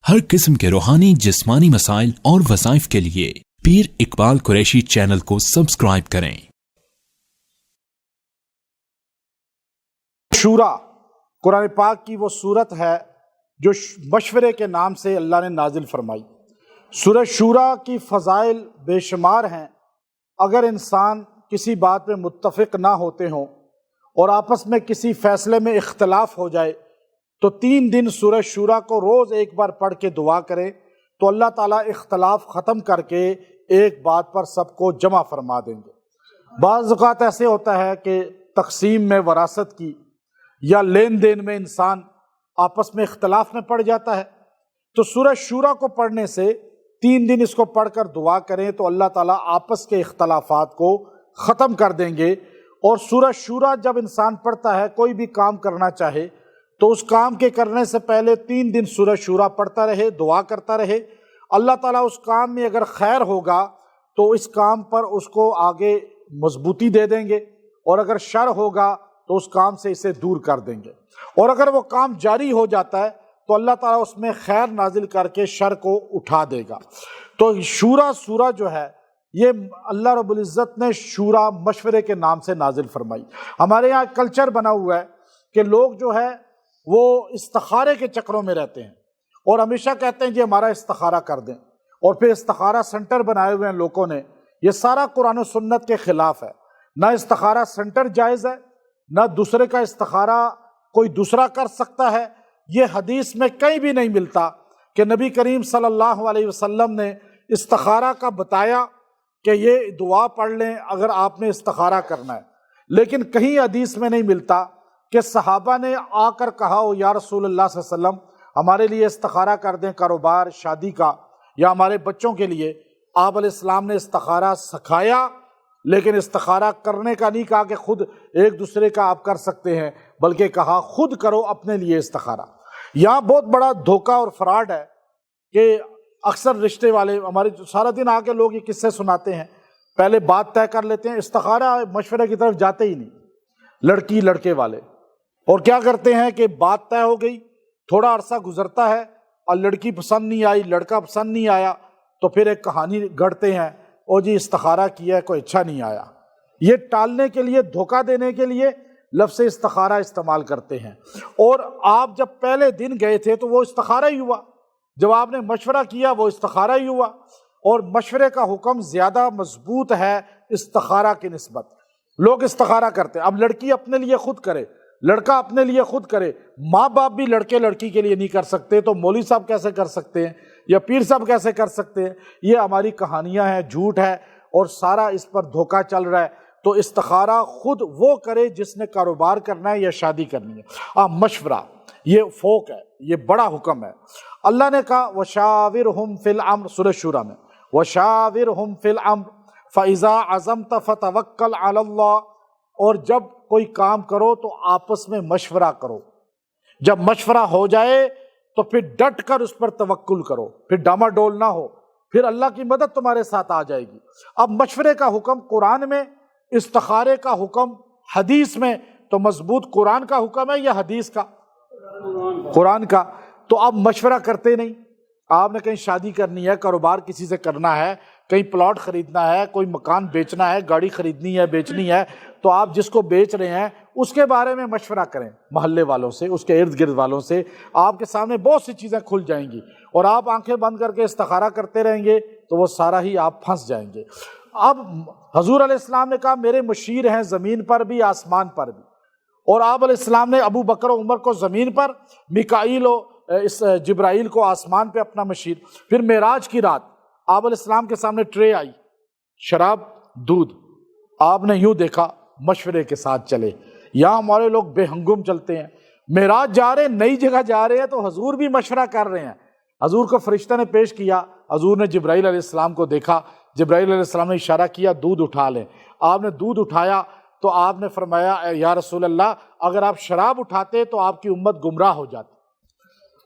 ہر قسم کے روحانی جسمانی مسائل اور وظائف کے لیے پیر اقبال قریشی چینل کو سبسکرائب کریں۔ شورا قرآن پاک کی وہ صورت ہے جو مشورے کے نام سے اللہ نے نازل فرمائی۔ سورہ شورا کی فضائل بے شمار ہیں۔ اگر انسان کسی بات میں متفق نہ ہوتے ہوں اور آپس میں کسی فیصلے میں اختلاف ہو جائے تو 3 دن سورہ شورا کو روز ایک بار پڑھ کے دعا کرے تو اللہ تعالیٰ اختلاف ختم کر کے ایک بات پر سب کو جمع فرما دیں گے۔ بعض اوقات ایسے ہوتا ہے کہ تقسیم میں وراثت کی یا لین دین میں انسان آپس میں اختلاف میں پڑ جاتا ہے، تو سورہ شورا کو پڑھنے سے 3 دن اس کو پڑھ کر دعا کریں تو اللہ تعالیٰ آپس کے اختلافات کو ختم کر دیں گے۔ اور سورہ شورا جب انسان پڑھتا ہے، کوئی بھی کام کرنا چاہے تو اس کام کے کرنے سے پہلے 3 دن سورہ شورا پڑھتا رہے، دعا کرتا رہے۔ اللہ تعالیٰ اس کام میں اگر خیر ہوگا تو اس کام پر اس کو آگے مضبوطی دے دیں گے، اور اگر شر ہوگا تو اس کام سے اسے دور کر دیں گے، اور اگر وہ کام جاری ہو جاتا ہے تو اللہ تعالیٰ اس میں خیر نازل کر کے شر کو اٹھا دے گا۔ تو شورا سورہ جو ہے یہ اللہ رب العزت نے شورا مشورے کے نام سے نازل فرمائی۔ ہمارے یہاں کلچر بنا ہوا ہے کہ لوگ جو ہے وہ استخارے کے چکروں میں رہتے ہیں اور ہمیشہ کہتے ہیں جی ہمارا استخارہ کر دیں، اور پھر استخارہ سنٹر بنائے ہوئے ہیں لوگوں نے۔ یہ سارا قرآن و سنت کے خلاف ہے۔ نہ استخارہ سنٹر جائز ہے، نہ دوسرے کا استخارہ کوئی دوسرا کر سکتا ہے۔ یہ حدیث میں کہیں بھی نہیں ملتا کہ نبی کریم صلی اللہ علیہ وسلم نے استخارہ کا بتایا کہ یہ دعا پڑھ لیں اگر آپ نے استخارہ کرنا ہے، لیکن کہیں حدیث میں نہیں ملتا کہ صحابہ نے آ کر کہا ہو یا رسول اللہ صلی اللہ علیہ وسلم ہمارے لیے استخارہ کر دیں کاروبار شادی کا یا ہمارے بچوں کے لیے۔ آپ علیہ السلام نے استخارہ سکھایا، لیکن استخارہ کرنے کا نہیں کہا کہ خود ایک دوسرے کا آپ کر سکتے ہیں، بلکہ کہا خود کرو اپنے لیے استخارہ۔ یہاں بہت بڑا دھوکہ اور فراڈ ہے کہ اکثر رشتے والے ہمارے سارا دن آ کے لوگ یہ قصے سناتے ہیں، پہلے بات طے کر لیتے ہیں، استخارہ مشورے کی طرف جاتے ہی نہیں لڑکی لڑکے والے، اور کیا کرتے ہیں کہ بات طے ہو گئی، تھوڑا عرصہ گزرتا ہے اور لڑکی پسند نہیں آئی، لڑکا پسند نہیں آیا، تو پھر ایک کہانی گھڑتے ہیں، او جی استخارہ کیا ہے کوئی اچھا نہیں آیا۔ یہ ٹالنے کے لیے، دھوکہ دینے کے لیے لفظ استخارہ استعمال کرتے ہیں۔ اور آپ جب پہلے دن گئے تھے تو وہ استخارہ ہی ہوا، جب آپ نے مشورہ کیا وہ استخارہ ہی ہوا۔ اور مشورے کا حکم زیادہ مضبوط ہے استخارہ کی نسبت۔ لوگ استخارہ کرتے ہیں، اب لڑکی اپنے لیے خود کرے، لڑکا اپنے لیے خود کرے، ماں باپ بھی لڑکے لڑکی کے لیے نہیں کر سکتے تو مولوی صاحب کیسے کر سکتے ہیں یا پیر صاحب کیسے کر سکتے ہیں؟ یہ ہماری کہانیاں ہیں، جھوٹ ہے، اور سارا اس پر دھوکہ چل رہا ہے۔ تو استخارہ خود وہ کرے جس نے کاروبار کرنا ہے یا شادی کرنی ہے۔ مشورہ یہ فوق ہے، یہ بڑا حکم ہے۔ اللہ نے کہا وَشَاوِرْهُمْ فِي الْأَمْرِ، سورہ شورا میں وَشَاوِرْهُمْ فِي الْأَمْرِ فَإِذَا عَزَمْتَ فَتَوَكَّلْ عَلَى اللَّهِ، اور جب کوئی کام کرو تو آپس میں مشورہ کرو، جب مشورہ ہو جائے تو پھر ڈٹ کر اس پر توکل کرو، پھر ڈاما ڈول نہ ہو، پھر اللہ کی مدد تمہارے ساتھ آ جائے گی۔ اب مشورے کا حکم قرآن میں، استخارے کا حکم حدیث میں، تو مضبوط قرآن کا حکم ہے یا حدیث کا؟ قرآن کا۔ تو اب مشورہ کرتے نہیں۔ آپ نے کہیں شادی کرنی ہے، کاروبار کسی سے کرنا ہے، کہیں پلاٹ خریدنا ہے، کوئی مکان بیچنا ہے، گاڑی خریدنی ہے، بیچنی ہے، تو آپ جس کو بیچ رہے ہیں اس کے بارے میں مشورہ کریں، محلے والوں سے، اس کے ارد گرد والوں سے۔ آپ کے سامنے بہت سی چیزیں کھل جائیں گی، اور آپ آنکھیں بند کر کے استخارہ کرتے رہیں گے تو وہ سارا ہی آپ پھنس جائیں گے۔ اب حضور علیہ السلام نے کہا میرے مشیر ہیں زمین پر بھی آسمان پر بھی، اور آپ علیہ السلام نے ابو بکر و عمر کو زمین پر، میکائیل و جبرائیل کو آسمان پہ اپنا مشیر۔ پھر معراج کی رات آپ علیہ السلام کے سامنے ٹرے آئی، شراب، دودھ، آپ نے یوں دیکھا، مشورے کے ساتھ چلے۔ یہاں ہمارے لوگ بے ہنگم چلتے ہیں، معراج جا رہے ہیں، نئی جگہ جا رہے ہیں تو حضور بھی مشورہ کر رہے ہیں۔ حضور کو فرشتہ نے پیش کیا، حضور نے جبرائیل علیہ السلام کو دیکھا، جبرائیل علیہ السلام نے اشارہ کیا دودھ اٹھا لیں۔ آپ نے دودھ اٹھایا تو آپ نے فرمایا یا رسول اللہ اگر آپ شراب اٹھاتے تو آپ کی امت گمراہ ہو جاتی۔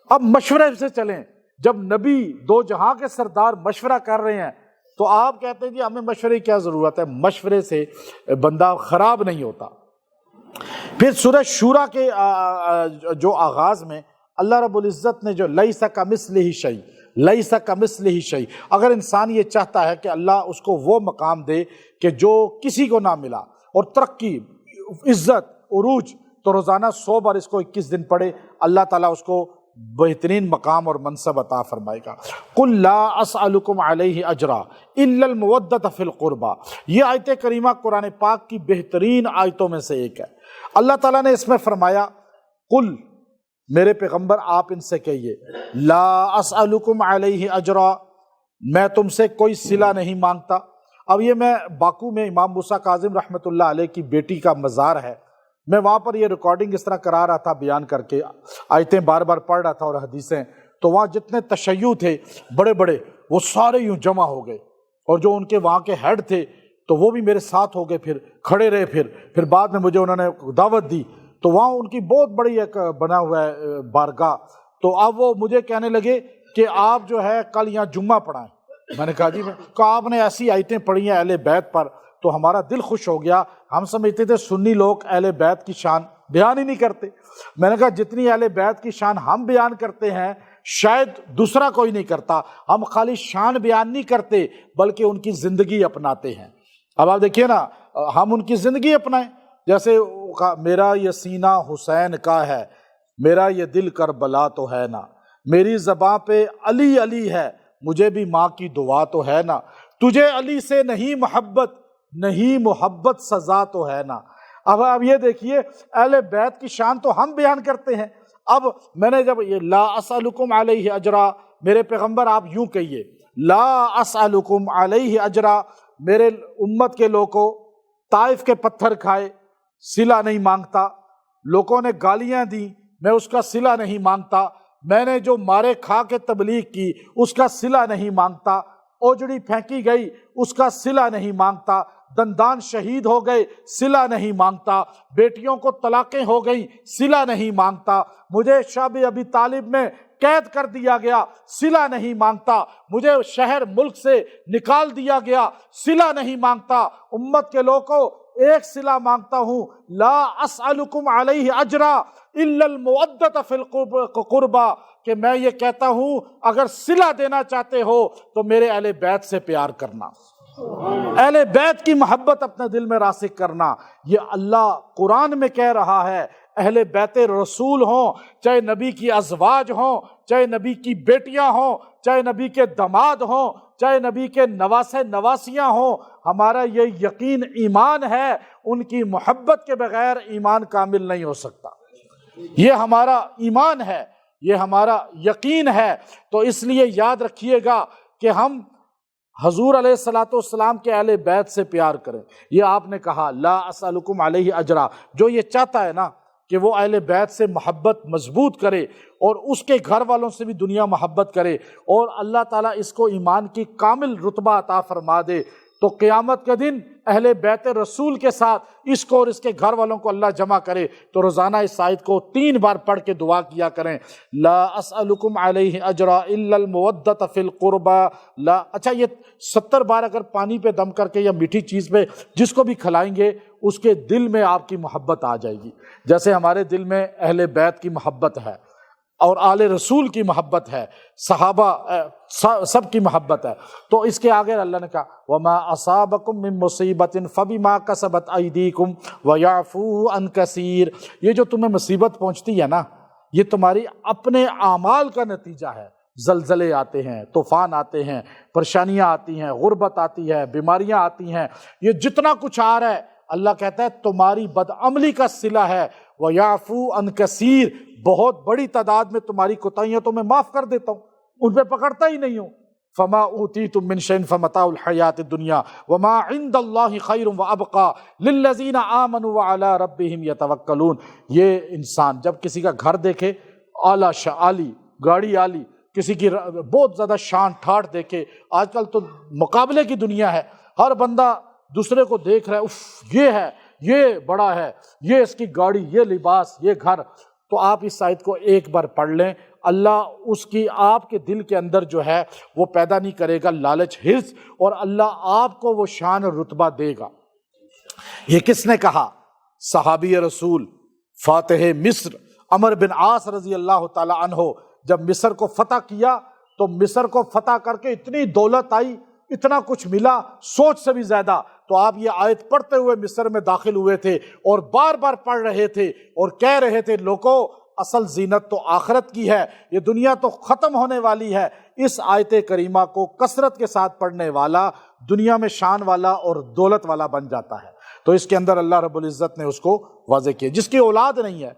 اب مشورے سے چلیں، جب نبی دو جہاں کے سردار مشورہ کر رہے ہیں تو آپ کہتے ہیں جی ہمیں مشورے کی کیا ضرورت ہے؟ مشورے سے بندہ خراب نہیں ہوتا۔ پھر سورہ شورا کے جو آغاز میں اللہ رب العزت نے جو لیس کمثلہ شیء، لیس کمثلہ شیء، اگر انسان یہ چاہتا ہے کہ اللہ اس کو وہ مقام دے کہ جو کسی کو نہ ملا، اور ترقی، عزت، عروج، تو روزانہ 100 بار اس کو 21 دن پڑھے، اللہ تعالیٰ اس کو بہترین مقام اور منصب عطا فرمائے گا۔ قل لا اسألکم علیہ اجرا الا المودۃ فی القربى، یہ آیت کریمہ قرآن پاک کی بہترین آیتوں میں سے ایک ہے۔ اللہ تعالیٰ نے اس میں فرمایا قل، میرے پیغمبر آپ ان سے کہیے، لا اسألکم علیہ اجرا، میں تم سے کوئی صلہ نہیں مانگتا۔ اب یہ میں باکو میں امام موسیٰ کاظم رحمۃ اللہ علیہ کی بیٹی کا مزار ہے، میں وہاں پر یہ ریکارڈنگ اس طرح کرا رہا تھا، بیان کر کے آیتیں بار بار پڑھ رہا تھا اور حدیثیں، تو وہاں جتنے تشیع تھے بڑے بڑے وہ سارے یوں جمع ہو گئے، اور جو ان کے وہاں کے ہیڈ تھے تو وہ بھی میرے ساتھ ہو گئے، پھر کھڑے رہے، پھر بعد میں مجھے انہوں نے دعوت دی، تو وہاں ان کی بہت بڑی ایک بنا ہوا ہے بارگاہ، تو اب وہ مجھے کہنے لگے کہ آپ جو ہے کل یہاں جمعہ پڑھائیں۔ میں نے کہا جی، کہا آپ نے ایسی آیتیں پڑھی ہیں اہل بیت پر تو ہمارا دل خوش ہو گیا، ہم سمجھتے تھے سنی لوگ اہل بیت کی شان بیان ہی نہیں کرتے۔ میں نے کہا جتنی اہل بیت کی شان ہم بیان کرتے ہیں شاید دوسرا کوئی نہیں کرتا، ہم خالی شان بیان نہیں کرتے بلکہ ان کی زندگی اپناتے ہیں۔ اب آپ دیکھیے نا، ہم ان کی زندگی اپنائیں، جیسے میرا یہ سینہ حسین کا ہے، میرا یہ دل کربلا تو ہے نا، میری زباں پہ علی علی ہے، مجھے بھی ماں کی دعا تو ہے نا، تجھے علی سے نہیں محبت، نہیں محبت سزا تو ہے نا۔ اب یہ دیکھیے اہل بیت کی شان تو ہم بیان کرتے ہیں۔ اب میں نے جب یہ لا اسألکم علیہ اجرا، میرے پیغمبر آپ یوں کہیے، لا اسألکم علیہ اجرا، میرے امت کے لوگوں، طائف کے پتھر کھائے، صلہ نہیں مانگتا، لوگوں نے گالیاں دی، میں اس کا صلہ نہیں مانگتا، میں نے جو مارے کھا کے تبلیغ کی اس کا صلہ نہیں مانگتا، اوجڑی پھینکی گئی اس کا صلہ نہیں مانگتا، دندان شہید ہو گئے صلہ نہیں مانگتا، بیٹیوں کو طلاقیں ہو گئیں صلہ نہیں مانگتا، مجھے شعب ابی طالب میں قید کر دیا گیا صلہ نہیں مانگتا، مجھے شہر ملک سے نکال دیا گیا صلہ نہیں مانگتا۔ امت کے لوگوں ایک صلہ مانگتا ہوں، لا اسألکم علیہ اجرا الا المودۃ فی القربى، کہ میں یہ کہتا ہوں اگر صلہ دینا چاہتے ہو تو میرے اہل بیت سے پیار کرنا، اہل بیت کی محبت اپنے دل میں راسخ کرنا۔ یہ اللہ قرآن میں کہہ رہا ہے، اہل بیت رسول ہوں، چاہے نبی کی ازواج ہوں، چاہے نبی کی بیٹیاں ہوں، چاہے نبی کے داماد ہوں، چاہے نبی کے نواسے نواسیاں ہوں، ہمارا یہ یقین ایمان ہے، ان کی محبت کے بغیر ایمان کامل نہیں ہو سکتا۔ یہ ہمارا ایمان ہے، یہ ہمارا یقین ہے۔ تو اس لیے یاد رکھیے گا کہ ہم حضور علیہ الصلوۃ والسلام کے اہل بیت سے پیار کریں۔ یہ آپ نے کہا لا اسألکم علیہ اجرا، جو یہ چاہتا ہے نا کہ وہ اہل بیت سے محبت مضبوط کرے اور اس کے گھر والوں سے بھی دنیا محبت کرے، اور اللہ تعالیٰ اس کو ایمان کی کامل رتبہ عطا فرما دے، تو قیامت کے دن اہل بیت رسول کے ساتھ اس کو اور اس کے گھر والوں کو اللہ جمع کرے۔ تو روزانہ اس آیت کو 3 بار پڑھ کے دعا کیا کریں، لا اسألکم علیہ اجرا الا المودۃ فی القربى، لا، اچھا یہ 70 بار اگر پانی پہ دم کر کے یا میٹھی چیز پہ جس کو بھی کھلائیں گے اس کے دل میں آپ کی محبت آ جائے گی، جیسے ہمارے دل میں اہل بیت کی محبت ہے اور آل رسول کی محبت ہے، صحابہ سب کی محبت ہے۔ تو اس کے آگے اللہ نے کہا وما اصابکم من مصیبت فبما کسبت ایدیکم ویعفو عن کثیر، یہ جو تمہیں مصیبت پہنچتی ہے نا یہ تمہاری اپنے اعمال کا نتیجہ ہے۔ زلزلے آتے ہیں، طوفان آتے ہیں، پریشانیاں آتی ہیں، غربت آتی ہے، بیماریاں آتی ہیں، یہ جتنا کچھ آ رہا ہے اللہ کہتا ہے تمہاری بدعملی کا صلہ ہے، وَيَعْفُو عَنْ كَثِيرٍ، بہت بڑی تعداد میں تمہاری کوتاہیوں تو میں معاف کر دیتا ہوں، ان پہ پکڑتا ہی نہیں ہوں۔ فَمَا أُوتِيتُم مِّن شَيْءٍ فَمَتَاعُ الْحَيَاةِ الدُّنْيَا وَمَا عِندَ اللَّهِ خَيْرٌ وَأَبْقَىٰ لِلَّذِينَ آمَنُوا وَعَلَىٰ رَبِّهِمْ يَتَوَكَّلُونَ۔ یہ انسان جب کسی کا گھر دیکھے اعلیٰ عالی، گاڑی عالی، کسی کی بہت زیادہ شان ٹھاٹ دیکھے، آج کل تو مقابلے کی دنیا ہے، ہر بندہ دوسرے کو دیکھ رہا ہے، اف یہ ہے، یہ بڑا ہے، یہ اس کی گاڑی، یہ لباس، یہ گھر، تو آپ اس آیت کو ایک بار پڑھ لیں، اللہ اس کی آپ کے دل کے اندر جو ہے وہ پیدا نہیں کرے گا لالچ، حرص، اور اللہ آپ کو وہ شان اور رتبہ دے گا۔ یہ کس نے کہا؟ صحابی رسول، فاتح مصر، عمر بن عاص رضی اللہ تعالی عنہ جب مصر کو فتح کیا تو مصر کو فتح کر کے اتنی دولت آئی، اتنا کچھ ملا سوچ سے بھی زیادہ، تو آپ یہ آیت پڑھتے ہوئے مصر میں داخل ہوئے تھے اور بار بار پڑھ رہے تھے اور کہہ رہے تھے لوگوں اصل زینت تو آخرت کی ہے، یہ دنیا تو ختم ہونے والی ہے۔ اس آیت کریمہ کو کثرت کے ساتھ پڑھنے والا دنیا میں شان والا اور دولت والا بن جاتا ہے۔ تو اس کے اندر اللہ رب العزت نے اس کو واضح کیا۔ جس کی اولاد نہیں ہے،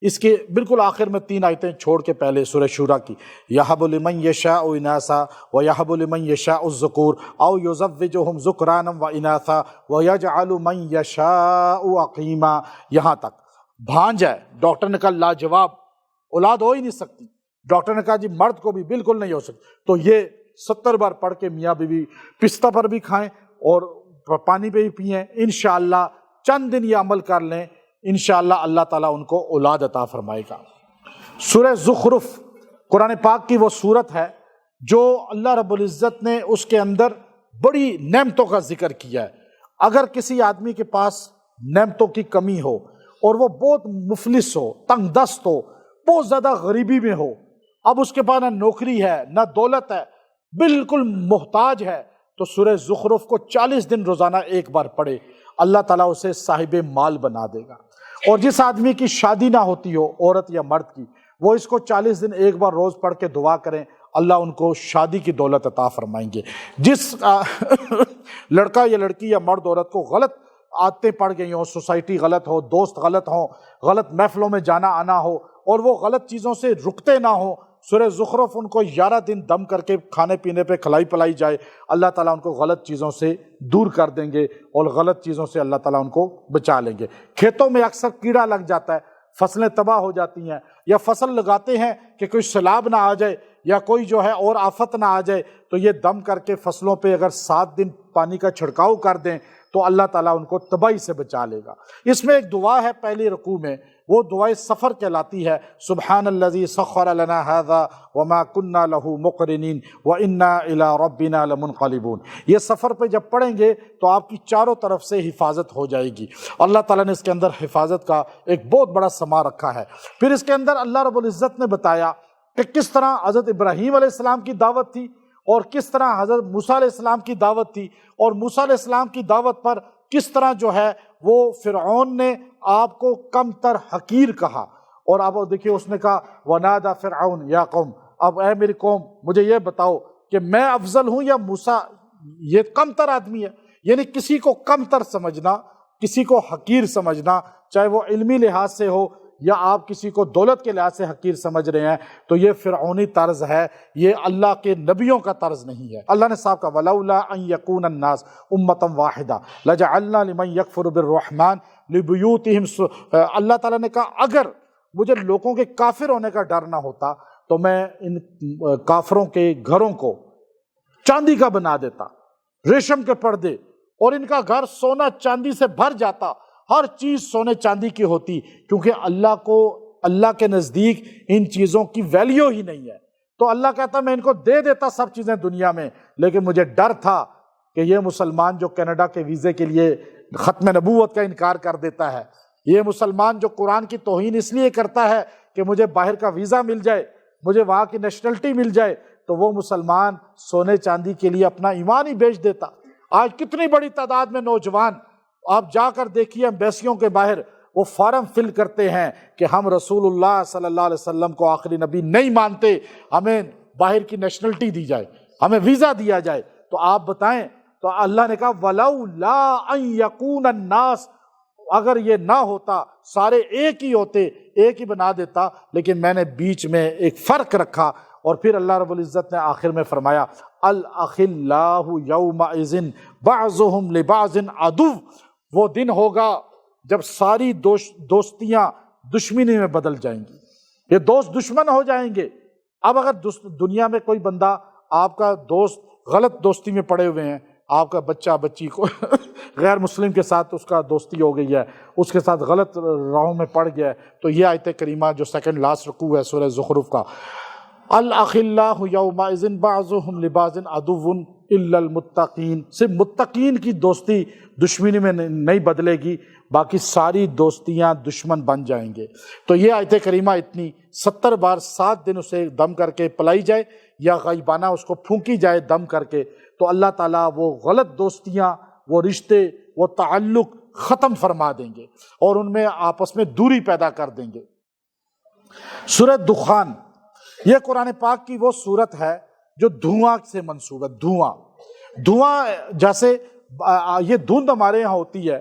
اس کے بالکل آخر میں 3 آیتیں چھوڑ کے پہلے سورہ شورا کی، یَحَبُ لِمَن یَشَاءُ إِنَاثًا وَيَحَبُ لِمَن یَشَاءُ الذُّکُورَ أَوْ يُزَوِّجُهُمْ ذُکْرَانًا وَإِنَاثًا وَيَجْعَلُ مَن یَشَاءُ عَقِیمًا۔ یہاں تک بھانج ہے، ڈاکٹر نے کہا لاجواب، اولاد ہو ہی نہیں سکتی، ڈاکٹر نے کہا جی مرد کو بھی بالکل نہیں ہو سکتی، تو یہ 70 بار پڑھ کے میاں بیوی پستہ پر بھی کھائیں اور پانی پہ بھی پئیں، انشاءاللہ چند دن یہ عمل کر لیں، انشاءاللہ اللہ تعالیٰ ان کو اولاد عطا فرمائے گا۔ سورہ زخرف قرآن پاک کی وہ سورت ہے جو اللہ رب العزت نے اس کے اندر بڑی نعمتوں کا ذکر کیا ہے۔ اگر کسی آدمی کے پاس نعمتوں کی کمی ہو اور وہ بہت مفلس ہو، تنگ دست ہو، بہت زیادہ غریبی میں ہو، اب اس کے پاس نہ نوکری ہے نہ دولت ہے، بالکل محتاج ہے، تو سورہ زخرف کو 40 دن روزانہ ایک بار پڑھے، اللہ تعالیٰ اسے صاحب مال بنا دے گا۔ اور جس آدمی کی شادی نہ ہوتی ہو، عورت یا مرد کی، وہ اس کو 40 دن ایک بار روز پڑھ کے دعا کریں، اللہ ان کو شادی کی دولت عطا فرمائیں گے۔ جس لڑکا یا لڑکی یا مرد عورت کو غلط عادتیں پڑ گئی ہوں، سوسائٹی غلط ہو، دوست غلط ہوں، غلط محفلوں میں جانا آنا ہو اور وہ غلط چیزوں سے رکتے نہ ہوں، سورہ زخرف ان کو 11 دن دم کر کے کھانے پینے پہ کھلائی پلائی جائے، اللہ تعالیٰ ان کو غلط چیزوں سے دور کر دیں گے اور غلط چیزوں سے اللہ تعالیٰ ان کو بچا لیں گے۔ کھیتوں میں اکثر کیڑا لگ جاتا ہے، فصلیں تباہ ہو جاتی ہیں، یا فصل لگاتے ہیں کہ کوئی سیلاب نہ آ جائے یا کوئی جو ہے اور آفت نہ آ جائے، تو یہ دم کر کے فصلوں پہ اگر 7 دن پانی کا چھڑکاؤ کر دیں تو اللہ تعالیٰ ان کو تباہی سے بچا لے گا۔ اس میں ایک دعا ہے پہلی رکوع میں، وہ دعائے سفر کہلاتی ہے، سبحان الذی سخر لنا ھذا وما کنا لہ مقرنین وانا الی ربنا لمنقلبون۔ یہ سفر پہ جب پڑھیں گے تو آپ کی چاروں طرف سے حفاظت ہو جائے گی۔ اللہ تعالیٰ نے اس کے اندر حفاظت کا ایک بہت بڑا سما رکھا ہے۔ پھر اس کے اندر اللہ رب العزت نے بتایا کہ کس طرح حضرت ابراہیم علیہ السلام کی دعوت تھی اور کس طرح حضرت موسیٰ علیہ السلام کی دعوت تھی، اور موسیٰ علیہ السلام کی دعوت پر کس طرح جو ہے وہ فرعون نے آپ کو کم تر حقیر کہا، اور اب دیکھیے اس نے کہا وَنَادَى فِرْعَوْنُ يَا قَوْمِ، اب اے میری قوم مجھے یہ بتاؤ کہ میں افضل ہوں یا موسیٰ یہ کم تر آدمی ہے۔ یعنی کسی کو کم تر سمجھنا، کسی کو حقیر سمجھنا، چاہے وہ علمی لحاظ سے ہو یا آپ کسی کو دولت کے لحاظ سے حقیر سمجھ رہے ہیں، تو یہ فرعونی طرز ہے، یہ اللہ کے نبیوں کا طرز نہیں ہے۔ اللہ نے صاحب کہا وَلَوْلَا أَن يَكُونَ النَّاسُ أُمَّةً وَاحِدَةً لَجَعَلْنَا لِمَن يَكْفُرُ بِالرَّحْمَنِ لِبُيُوتِهِمْ، اللہ تعالیٰ نے کہا اگر مجھے لوگوں کے کافر ہونے کا ڈر نہ ہوتا تو میں ان کافروں کے گھروں کو چاندی کا بنا دیتا، ریشم کے پردے، اور ان کا گھر سونا چاندی سے بھر جاتا، ہر چیز سونے چاندی کی ہوتی، کیونکہ اللہ کے نزدیک ان چیزوں کی ویلیو ہی نہیں ہے۔ تو اللہ کہتا میں ان کو دے دیتا سب چیزیں دنیا میں، لیکن مجھے ڈر تھا کہ یہ مسلمان جو کینیڈا کے ویزے کے لیے ختم نبوت کا انکار کر دیتا ہے، یہ مسلمان جو قرآن کی توہین اس لیے کرتا ہے کہ مجھے باہر کا ویزا مل جائے، مجھے وہاں کی نیشنلٹی مل جائے، تو وہ مسلمان سونے چاندی کے لیے اپنا ایمان ہی بیچ دیتا۔ آج کتنی بڑی تعداد میں نوجوان آپ جا کر دیکھیے ایمبیسیوں کے باہر وہ فارم فل کرتے ہیں کہ ہم رسول اللہ صلی اللہ علیہ وسلم کو آخری نبی نہیں مانتے، ہمیں باہر کی نیشنلٹی دی جائے، ہمیں ویزا دیا جائے۔ تو آپ بتائیں، تو اللہ نے کہا وَلَوْلَا أَن يَكُونَ النَّاسُ، اگر یہ نہ ہوتا سارے ایک ہی ہوتے، ایک ہی بنا دیتا، لیکن میں نے بیچ میں ایک فرق رکھا۔ اور پھر اللہ رب العزت نے آخر میں فرمایا الْأَخِلَّاهُ يَوْمَئِذٍ بَعْضُهُمْ لِبَعْضٍ عَدُوٌّ، وہ دن ہوگا جب ساری دوستیاں دشمنی میں بدل جائیں گی، یہ دوست دشمن ہو جائیں گے۔ اب اگر دنیا میں کوئی بندہ آپ کا دوست غلط دوستی میں پڑے ہوئے ہیں، آپ کا بچہ بچی کو غیر مسلم کے ساتھ اس کا دوستی ہو گئی ہے، اس کے ساتھ غلط راہوں میں پڑ گیا ہے، تو یہ آیت کریمہ جو سیکنڈ لاسٹ رکوع ہے سورہ زخرف کا، الْأَخِلَّاهُ يَوْمَئِذٍ بَعْضُهُمْ لِبَعْضٍ عَدُوٌّ الا المتقین، صرف متقین کی دوستی دشمنی میں نہیں بدلے گی، باقی ساری دوستیاں دشمن بن جائیں گے۔ تو یہ آیت کریمہ اتنی 70 بار 7 دن اسے دم کر کے پلائی جائے یا غیبانہ اس کو پھونکی جائے دم کر کے، تو اللہ تعالیٰ وہ غلط دوستیاں، وہ رشتے، وہ تعلق ختم فرما دیں گے اور ان میں آپس میں دوری پیدا کر دیں گے۔ سورہ دخان، یہ قرآن پاک کی وہ صورت ہے جو دھواں سے منسوب ہے۔ دھواں جیسے یہ دھند ہمارے یہاں ہوتی ہے،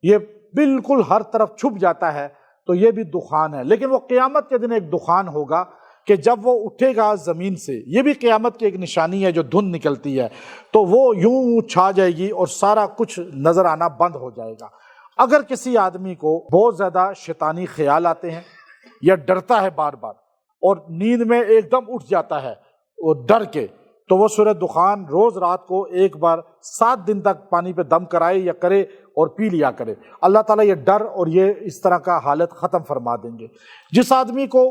یہ بالکل ہر طرف چھپ جاتا ہے، تو یہ بھی دخان ہے، لیکن وہ قیامت کے دن ایک دخان ہوگا کہ جب وہ اٹھے گا زمین سے، یہ بھی قیامت کی ایک نشانی ہے، جو دھند نکلتی ہے تو وہ یوں چھا جائے گی اور سارا کچھ نظر آنا بند ہو جائے گا۔ اگر کسی آدمی کو بہت زیادہ شیطانی خیال آتے ہیں یا ڈرتا ہے بار بار اور نیند میں ایک دم اٹھ جاتا ہے وہ ڈر کے، تو وہ سورہ دخان روز رات کو ایک بار 7 دن تک پانی پہ دم کرائے یا کرے اور پی لیا کرے، اللہ تعالیٰ یہ ڈر اور یہ اس طرح کا حالت ختم فرما دیں گے۔ جس آدمی کو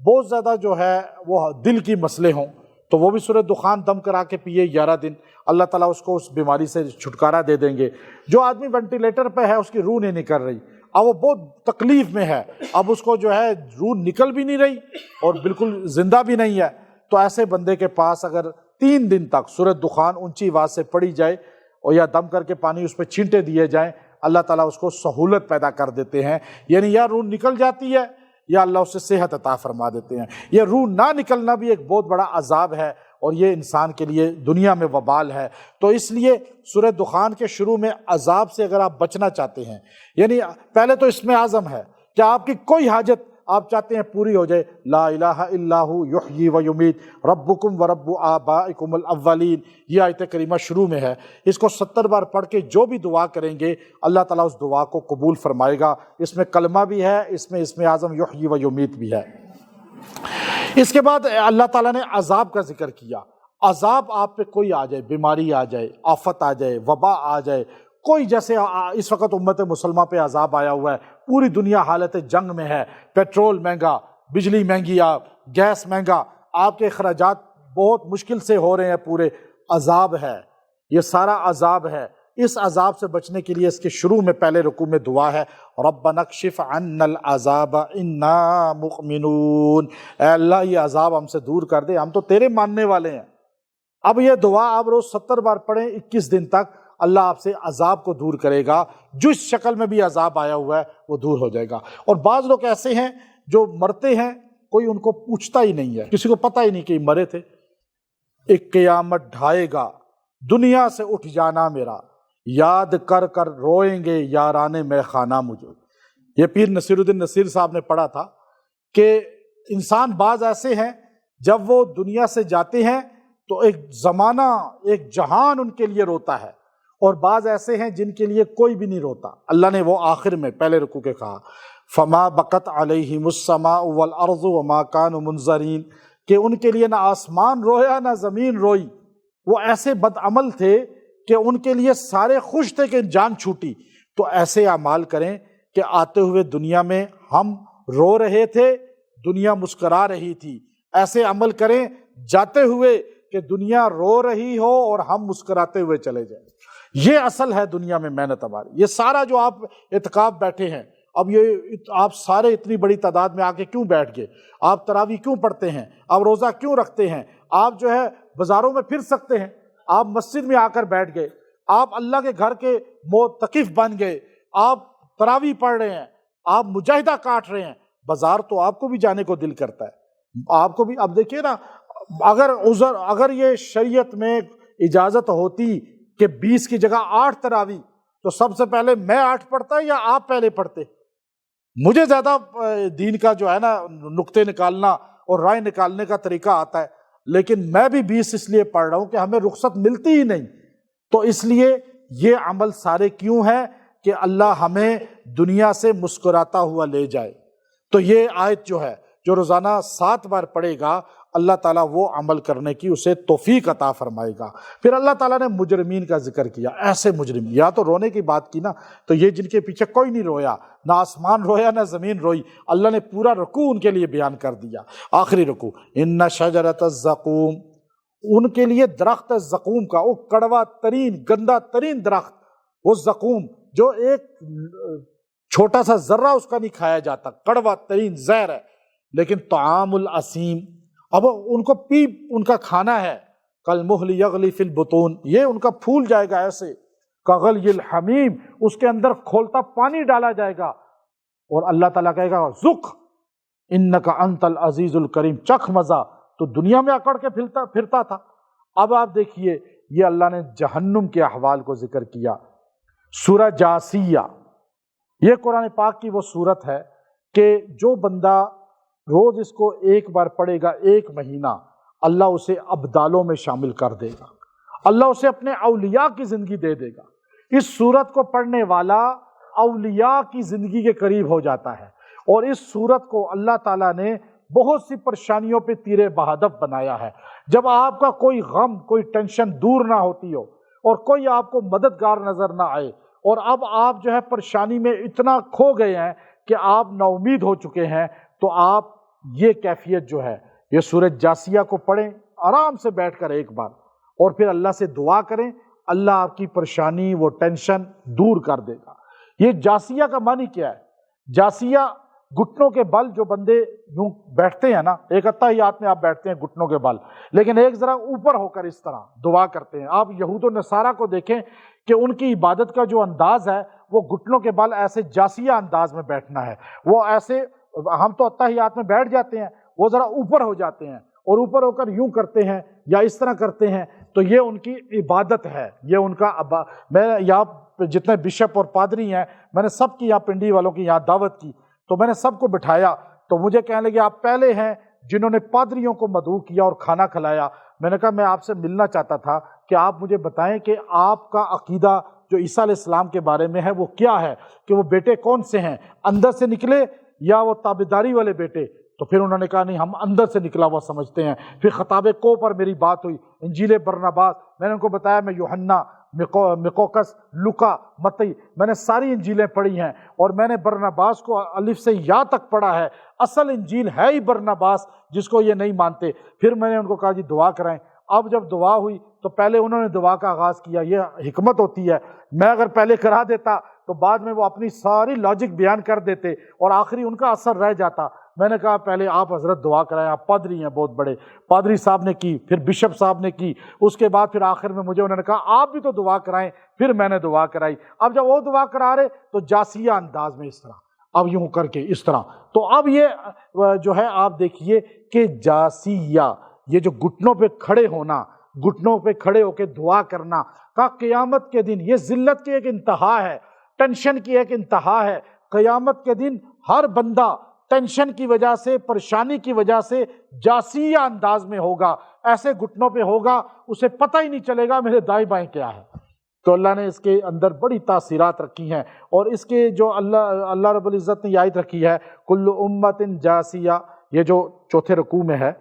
بہت زیادہ جو ہے وہ دل کی مسئلے ہوں تو وہ بھی سورہ دخان دم کرا کے پیے 11 دن، اللہ تعالیٰ اس کو اس بیماری سے چھٹکارا دے دیں گے۔ جو آدمی وینٹیلیٹر پہ ہے، اس کی روح نہیں نکل رہی، اب وہ بہت تکلیف میں ہے، اب اس کو جو ہے روح نکل بھی نہیں رہی اور بالکل زندہ بھی نہیں ہے، تو ایسے بندے کے پاس اگر 3 دن تک سورہ دخان اونچی آواز سے پڑھی جائے اور یا دم کر کے پانی اس پہ چھینٹے دیے جائیں، اللہ تعالیٰ اس کو سہولت پیدا کر دیتے ہیں، یعنی یا روح نکل جاتی ہے یا اللہ اسے صحت عطا فرما دیتے ہیں۔ یہ روح نہ نکلنا بھی ایک بہت بڑا عذاب ہے اور یہ انسان کے لیے دنیا میں وبال ہے۔ تو اس لیے سورہ دخان کے شروع میں عذاب سے اگر آپ بچنا چاہتے ہیں، یعنی پہلے تو اسم اعظم ہے کہ آپ کی کوئی حاجت آپ چاہتے ہیں پوری ہو جائے، لا الہ الا ہو یحیی و یمیت ربکم و رب آبائکم الاولین، یہ آیت کریمہ شروع میں ہے۔ اس کو 70 بار پڑھ کے جو بھی دعا کریں گے اللہ تعالیٰ اس دعا کو قبول فرمائے گا۔ اس میں کلمہ بھی ہے، اس میں اسم اعظم یحیی و یمیت بھی ہے۔ اس کے بعد اللہ تعالیٰ نے عذاب کا ذکر کیا۔ عذاب آپ پہ کوئی آ جائے، بیماری آ جائے، آفت آ جائے، وبا آ جائے، کوئی جیسے اس وقت امت مسلمہ پہ عذاب آیا ہوا ہے، پوری دنیا حالت جنگ میں ہے، پیٹرول مہنگا، بجلی مہنگی، گیس مہنگا، آپ کے اخراجات بہت مشکل سے ہو رہے ہیں، پورے عذاب ہے، یہ سارا عذاب ہے۔ اس عذاب سے بچنے کے لیے اس کے شروع میں پہلے رکوع میں دعا ہے، ربنا اکشف عنا العذاب انا مؤمنون، اے اللہ یہ عذاب ہم سے دور کر دے، ہم تو تیرے ماننے والے ہیں۔ اب یہ دعا آپ روز 70 بار پڑھیں 21 دن تک، اللہ آپ سے عذاب کو دور کرے گا، جس شکل میں بھی عذاب آیا ہوا ہے وہ دور ہو جائے گا۔ اور بعض لوگ ایسے ہیں جو مرتے ہیں، کوئی ان کو پوچھتا ہی نہیں ہے، کسی کو پتہ ہی نہیں کہ مرے تھے۔ ایک قیامت ڈھائے گا، دنیا سے اٹھ جانا میرا، یاد کر کر روئیں گے یاران میں خانہ مجھے۔ یہ پیر نصیر الدین نصیر صاحب نے پڑھا تھا کہ انسان بعض ایسے ہیں جب وہ دنیا سے جاتے ہیں تو ایک زمانہ، ایک جہان ان کے لیے روتا ہے، اور بعض ایسے ہیں جن کے لیے کوئی بھی نہیں روتا۔ اللہ نے وہ آخر میں پہلے رکوع کے کہا فما بقت علیہم السماء والارض وما كانوا منظرین، کہ ان کے لیے نہ آسمان رویا نہ زمین روئی۔ وہ ایسے بد عمل تھے کہ ان کے لیے سارے خوش تھے کہ جان چھوٹی۔ تو ایسے اعمال کریں کہ آتے ہوئے دنیا میں ہم رو رہے تھے، دنیا مسکرا رہی تھی، ایسے عمل کریں جاتے ہوئے کہ دنیا رو رہی ہو اور ہم مسکراتے ہوئے چلے جائیں۔ یہ اصل ہے دنیا میں محنت ہماری۔ یہ سارا جو آپ اعتکاف بیٹھے ہیں، اب یہ آپ سارے اتنی بڑی تعداد میں آ کے کیوں بیٹھ گئے؟ آپ تراویح کیوں پڑھتے ہیں؟ آپ روزہ کیوں رکھتے ہیں؟ آپ جو ہے بازاروں میں پھر سکتے ہیں، آپ مسجد میں آ کر بیٹھ گئے، آپ اللہ کے گھر کے معتکف بن گئے، آپ تراویح پڑھ رہے ہیں، آپ مجاہدہ کاٹ رہے ہیں، بازار تو آپ کو بھی جانے کو دل کرتا ہے، آپ کو بھی۔ اب دیکھیے نا، اگر یہ شریعت میں اجازت ہوتی کہ 20 کی جگہ 8 تراویح، تو سب سے پہلے میں 8 پڑھتا یا آپ پہلے پڑھتے؟ مجھے زیادہ دین کا جو ہے نا نقطے نکالنا اور رائے نکالنے کا طریقہ آتا ہے، لیکن میں بھی 20 اس لیے پڑھ رہا ہوں کہ ہمیں رخصت ملتی ہی نہیں۔ تو اس لیے یہ عمل سارے کیوں ہے کہ اللہ ہمیں دنیا سے مسکراتا ہوا لے جائے۔ تو یہ آیت جو ہے، جو روزانہ 7 بار پڑھے گا، اللہ تعالیٰ وہ عمل کرنے کی اسے توفیق عطا فرمائے گا۔ پھر اللہ تعالیٰ نے مجرمین کا ذکر کیا، ایسے مجرم، یا تو رونے کی بات کی نا، تو یہ جن کے پیچھے کوئی نہیں رویا، نہ آسمان رویا نہ زمین روئی، اللہ نے پورا رکوع ان کے لیے بیان کر دیا۔ آخری رکوع، ان شجرۃ الزقوم ان کے لیے درخت زقوم کا، وہ کڑوا ترین گندا ترین درخت، وہ زقوم جو ایک چھوٹا سا ذرہ اس کا نہیں کھایا جاتا، کڑوا ترین زہر ہے، لیکن طعام الاسیم، اب ان کو ان کا کھانا ہے کالمہل یغلی فی البطون، یہ ان کا پھول جائے گا ایسے کغلی الحمیم، اس کے اندر کھولتا پانی ڈالا جائے گا، اور اللہ تعالیٰ کہے گا ذق انک انت العزیز الکریم، چکھ مزہ، تو دنیا میں اکڑ کے پھرتا تھا۔ اب آپ دیکھیے یہ اللہ نے جہنم کے احوال کو ذکر کیا۔ سورہ جاسیہ، یہ قرآن پاک کی وہ صورت ہے کہ جو بندہ روز اس کو ایک بار پڑھے گا، ایک مہینہ، اللہ اسے ابدالوں میں شامل کر دے گا، اللہ اسے اپنے اولیاء کی زندگی دے دے گا۔ اس صورت کو پڑھنے والا اولیاء کی زندگی کے قریب ہو جاتا ہے، اور اس صورت کو اللہ تعالیٰ نے بہت سی پریشانیوں پہ تیر بہادف بنایا ہے۔ جب آپ کا کوئی غم، کوئی ٹینشن دور نہ ہوتی ہو، اور کوئی آپ کو مددگار نظر نہ آئے، اور اب آپ جو ہے پریشانی میں اتنا کھو گئے ہیں کہ آپ نا امید ہو چکے ہیں، تو آپ یہ کیفیت جو ہے، یہ سورۃ جاسیہ کو پڑھیں آرام سے بیٹھ کر ایک بار، اور پھر اللہ سے دعا کریں، اللہ آپ کی پریشانی، وہ ٹینشن دور کر دے گا۔ یہ جاسیہ کا معنی کیا ہے؟ جاسیہ گھٹنوں کے بل، جو بندے یوں بیٹھتے ہیں نا، ایک اتحیات میں آپ بیٹھتے ہیں گھٹنوں کے بل، لیکن ایک ذرا اوپر ہو کر اس طرح دعا کرتے ہیں۔ آپ یہود و نصارہ کو دیکھیں کہ ان کی عبادت کا جو انداز ہے وہ گھٹنوں کے بل ایسے جاسیہ انداز میں بیٹھنا ہے، وہ ایسے، ہم تو اتحیات میں بیٹھ جاتے ہیں، وہ ذرا اوپر ہو جاتے ہیں اور اوپر ہو کر یوں کرتے ہیں یا اس طرح کرتے ہیں، تو یہ ان کی عبادت ہے، یہ ان کا میں یہاں جتنے بشپ اور پادری ہیں، میں نے سب کی یہاں پنڈی والوں کی یہاں دعوت کی، تو میں نے سب کو بٹھایا، تو مجھے کہنے لگے آپ پہلے ہیں جنہوں نے پادریوں کو مدعو کیا اور کھانا کھلایا۔ میں نے کہا میں آپ سے ملنا چاہتا تھا کہ آپ مجھے بتائیں کہ آپ کا عقیدہ جو عیسیٰ علیہ السلام کے بارے میں ہے وہ کیا ہے، کہ وہ بیٹے کون سے ہیں، اندر سے نکلے یا وہ تابعداری والے بیٹے؟ تو پھر انہوں نے کہا نہیں، ہم اندر سے نکلا ہوا سمجھتے ہیں۔ پھر خطاب کو پر میری بات ہوئی، انجیل برناباس، میں نے ان کو بتایا میں یوحنا، مقوقس، لوکا، متی، میں نے ساری انجیلیں پڑھی ہیں، اور میں نے برناباس کو الف سے یا تک پڑھا ہے، اصل انجیل ہے ہی برناباس، جس کو یہ نہیں مانتے۔ پھر میں نے ان کو کہا جی دعا کرائیں۔ اب جب دعا ہوئی تو پہلے انہوں نے دعا کا آغاز کیا، یہ حکمت ہوتی ہے، میں اگر پہلے کرا دیتا تو بعد میں وہ اپنی ساری لاجک بیان کر دیتے اور آخری ان کا اثر رہ جاتا۔ میں نے کہا پہلے آپ حضرت دعا کرائیں، آپ پادری ہیں بہت بڑے، پادری صاحب نے کی، پھر بشپ صاحب نے کی، اس کے بعد پھر آخر میں مجھے انہوں نے کہا آپ بھی تو دعا کرائیں، پھر میں نے دعا کرائی۔ اب جب وہ دعا کرا رہے تو جاسیہ انداز میں اس طرح، اب یوں کر کے اس طرح، تو اب یہ جو ہے آپ دیکھیے کہ جاسیہ، یہ جو گھٹنوں پہ کھڑے ہونا، گھٹنوں پہ کھڑے ہو کے دعا کرنا کا قیامت کے دن، یہ ذلت کی ایک انتہا ہے، ٹینشن کی ایک انتہا ہے۔ قیامت کے دن ہر بندہ ٹینشن کی وجہ سے، پریشانی کی وجہ سے جاسیہ انداز میں ہوگا، ایسے گھٹنوں پہ ہوگا، اسے پتہ ہی نہیں چلے گا میرے دائیں بائیں کیا ہے۔ تو اللہ نے اس کے اندر بڑی تاثیرات رکھی ہیں، اور اس کے جو اللہ رب العزت نے یہ آیت رکھی ہے کل امت جاسیہ، یہ جو چوتھے رکوع میں ہے،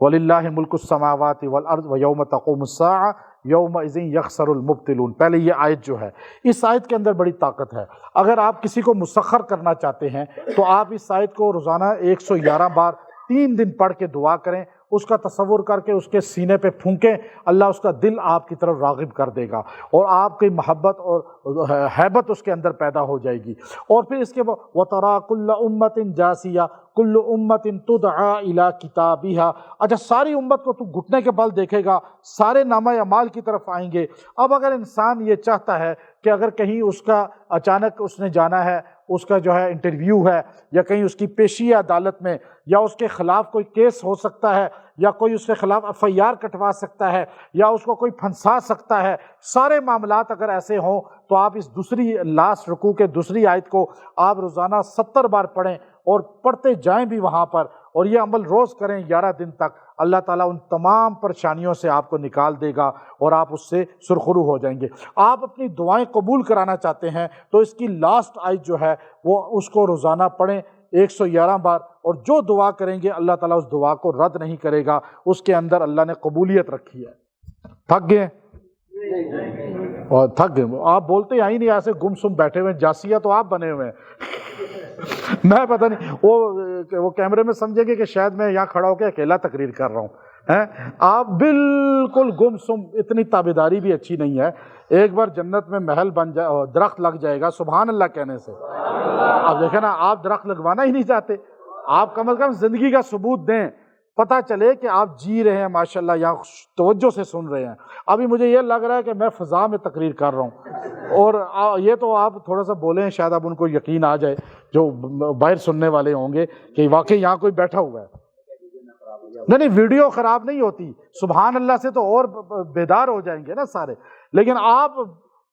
وَلِلَّهِ مُلْكُ السَّمَاوَاتِ وَالْأَرْضِ وَيَوْمَ تَقُومُ السَّاعَةُ يَوْمَئِذٍ يَخْسَرُ الْمُبْطِلُونَ۔ پہلے یہ آیت جو ہے، اس آیت کے اندر بڑی طاقت ہے۔ اگر آپ کسی کو مسخر کرنا چاہتے ہیں تو آپ اس آیت کو روزانہ 111 بار 3 دن پڑھ کے دعا کریں، اس کا تصور کر کے اس کے سینے پہ پھونکیں، اللہ اس کا دل آپ کی طرف راغب کر دے گا، اور آپ کی محبت اور ہیبت اس کے اندر پیدا ہو جائے گی۔ اور پھر اس کے بعد وَتَرَا كُلَّ أُمَّةٍ جَاسِيَةٍ كُلُّ أُمَّةٍ تُدْعَىٰ إِلَىٰ كِتَابِهَا۔ اچھا، ساری امت کو تو گھٹنے کے بل دیکھے گا، سارے نامہ اعمال کی طرف آئیں گے۔ اب اگر انسان یہ چاہتا ہے کہ اگر کہیں اس کا اچانک اس نے جانا ہے، اس کا جو ہے انٹرویو ہے، یا کہیں اس کی پیشی ہے عدالت میں، یا اس کے خلاف کوئی کیس ہو سکتا ہے، یا کوئی اس کے خلاف FIR کٹوا سکتا ہے، یا اس کو کوئی پھنسا سکتا ہے، سارے معاملات اگر ایسے ہوں تو آپ اس دوسری لاسٹ رکوع کے دوسری آیت کو آپ روزانہ 70 بار پڑھیں، اور پڑھتے جائیں بھی وہاں پر، اور یہ عمل روز کریں 11 دن تک، اللہ تعالیٰ ان تمام پریشانیوں سے آپ کو نکال دے گا اور آپ اس سے سرخرو ہو جائیں گے۔ آپ اپنی دعائیں قبول کرانا چاہتے ہیں تو اس کی لاسٹ آیت جو ہے وہ اس کو روزانہ پڑھیں 111 بار، اور جو دعا کریں گے اللہ تعالیٰ اس دعا کو رد نہیں کرے گا، اس کے اندر اللہ نے قبولیت رکھی ہے۔ تھک گئے؟ اور تھک گئے آپ بولتے ہیں ہی نہیں، ایسے گم سم بیٹھے ہوئے، جاسیہ تو آپ بنے ہوئے ہیں۔ میں پتہ نہیں، وہ کیمرے میں سمجھیں گے کہ شاید میں یہاں کھڑا ہو کے اکیلا تقریر کر رہا ہوں، آپ بالکل گمسم، اتنی تابیداری بھی اچھی نہیں ہے۔ ایک بار جنت میں محل بن جائے، درخت لگ جائے گا سبحان اللہ کہنے سے۔ اب دیکھیں نا، آپ درخت لگوانا ہی نہیں چاہتے، آپ کم از کم زندگی کا ثبوت دیں، پتہ چلے کہ آپ جی رہے ہیں ماشاءاللہ، یہاں توجہ سے سن رہے ہیں۔ ابھی مجھے یہ لگ رہا ہے کہ میں فضا میں تقریر کر رہا ہوں، اور یہ تو آپ تھوڑا سا بولیں، شاید اب ان کو یقین آ جائے جو باہر سننے والے ہوں گے کہ واقعی یہاں کوئی بیٹھا ہوا ہے۔ نہیں، ویڈیو خراب نہیں ہوتی، سبحان اللہ سے تو اور بیدار ہو جائیں گے نا سارے۔ لیکن آپ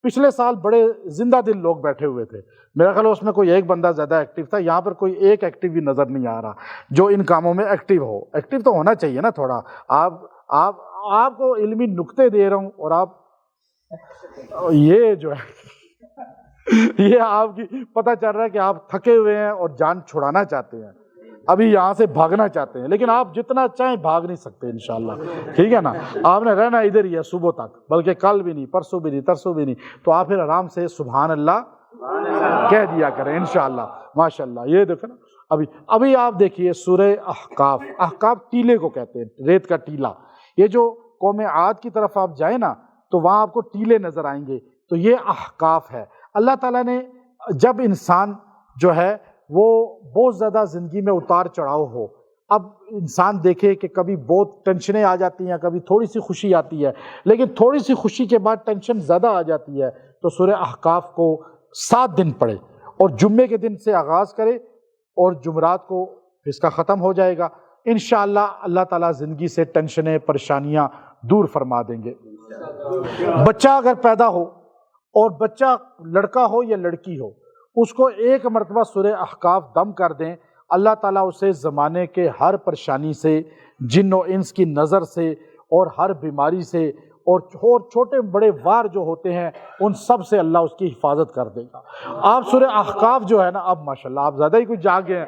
پچھلے سال بڑے زندہ دل لوگ بیٹھے ہوئے تھے، میرا خیال اس میں کوئی ایک بندہ زیادہ ایکٹیو تھا، یہاں پر کوئی ایک ایکٹیو بھی نظر نہیں آ رہا جو ان کاموں میں ایکٹیو ہو۔ ایکٹیو تو ہونا چاہیے نا تھوڑا۔ آپ کو علمی نکتے دے رہا ہوں اور آپ یہ جو ہے یہ آپ کی پتہ چل رہا ہے کہ آپ تھکے ہوئے ہیں اور جان چھڑانا چاہتے ہیں، ابھی یہاں سے بھاگنا چاہتے ہیں، لیکن آپ جتنا چاہیں بھاگ نہیں سکتے انشاءاللہ، ٹھیک ہے نا؟ آپ نے رہنا ادھر ہی ہے صبح تک، بلکہ کل بھی نہیں، پرسوں بھی نہیں، ترسوں بھی نہیں، تو آپ پھر آرام سے سبحان اللہ کہہ دیا کریں انشاءاللہ، ماشاءاللہ۔ یہ دیکھیں نا، ابھی آپ دیکھیے سورہ احقاف، احقاف ٹیلے کو کہتے ہیں، ریت کا ٹیلا۔ یہ جو قوم عاد کی طرف آپ جائیں نا تو وہاں آپ کو ٹیلے نظر آئیں گے، تو یہ احقاف ہے۔ اللہ تعالیٰ نے جب انسان جو ہے وہ بہت زیادہ زندگی میں اتار چڑھاؤ ہو، اب انسان دیکھے کہ کبھی بہت ٹینشنیں آ جاتی ہیں، کبھی تھوڑی سی خوشی آتی ہے، لیکن تھوڑی سی خوشی کے بعد ٹینشن زیادہ آ جاتی ہے، تو سورہ احقاف کو 7 دن پڑھے اور جمعے کے دن سے آغاز کرے اور جمعرات کو اس کا ختم ہو جائے گا انشاءاللہ۔ اللہ تعالیٰ زندگی سے ٹینشنیں پریشانیاں دور فرما دیں گے۔ بچہ اگر پیدا ہو، اور بچہ لڑکا ہو یا لڑکی ہو، اس کو ایک مرتبہ سورہ احقاف دم کر دیں، اللہ تعالیٰ اسے زمانے کے ہر پریشانی سے، جن و انس کی نظر سے، اور ہر بیماری سے، اور چھوٹے بڑے وار جو ہوتے ہیں ان سب سے اللہ اس کی حفاظت کر دے گا۔ آپ سورہ احقاف جو ہے نا، اب ماشاءاللہ آپ زیادہ ہی کچھ جاگے ہیں۔